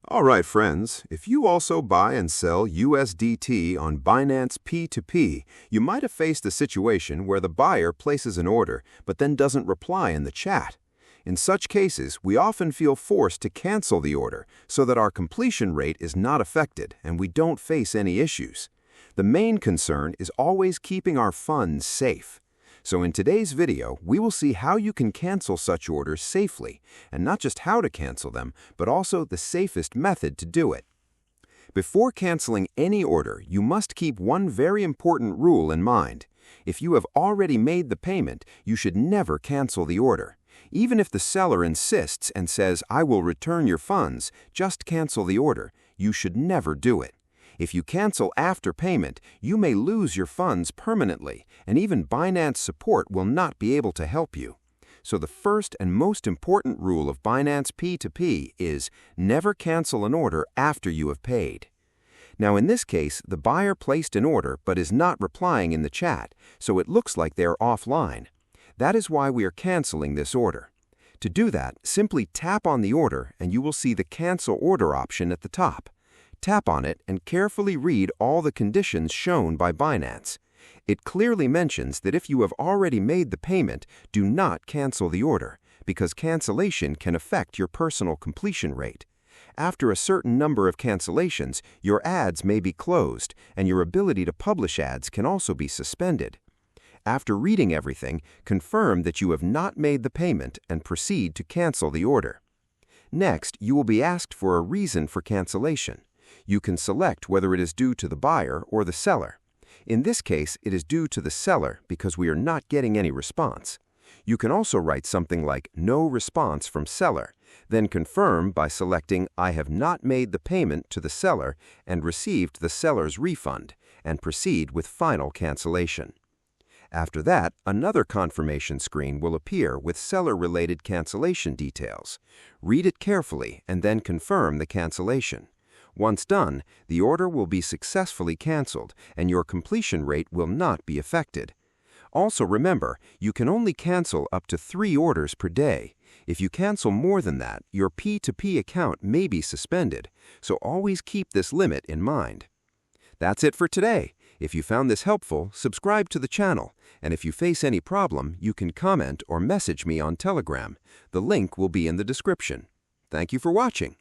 All right, friends, if you also buy and sell USDT on Binance P2P, you might have faced a situation where the buyer places an order but then doesn't reply in the chat. In such cases, we often feel forced to cancel the order so that our completion rate is not affected and we don't face any issues. The main concern is always keeping our funds safe. So in today's video, we will see how you can cancel such orders safely, and not just how to cancel them, but also the safest method to do it. Before canceling any order, you must keep one very important rule in mind. If you have already made the payment, you should never cancel the order. Even if the seller insists and says, "I will return your funds," just cancel the order. You should never do it. If you cancel after payment, you may lose your funds permanently, and even Binance support will not be able to help you. So the first and most important rule of Binance P2P is never cancel an order after you have paid. Now in this case, the buyer placed an order but is not replying in the chat, so it looks like they are offline. That is why we are canceling this order. To do that, simply tap on the order and you will see the Cancel Order option at the top. Tap on it and carefully read all the conditions shown by Binance. It clearly mentions that if you have already made the payment, do not cancel the order, because cancellation can affect your personal completion rate. After a certain number of cancellations, your ads may be closed, and your ability to publish ads can also be suspended. After reading everything, confirm that you have not made the payment and proceed to cancel the order. Next, you will be asked for a reason for cancellation. You can select whether it is due to the buyer or the seller. In this case, it is due to the seller because we are not getting any response. You can also write something like "No response from seller," then confirm by selecting "I have not made the payment to the seller and received the seller's refund," and proceed with final cancellation. After that, another confirmation screen will appear with seller-related cancellation details. Read it carefully and then confirm the cancellation. Once done, the order will be successfully canceled and your completion rate will not be affected. Also remember, you can only cancel up to 3 orders per day. If you cancel more than that, your P2P account may be suspended, so always keep this limit in mind. That's it for today. If you found this helpful, subscribe to the channel, and if you face any problem, you can comment or message me on Telegram. The link will be in the description. Thank you for watching.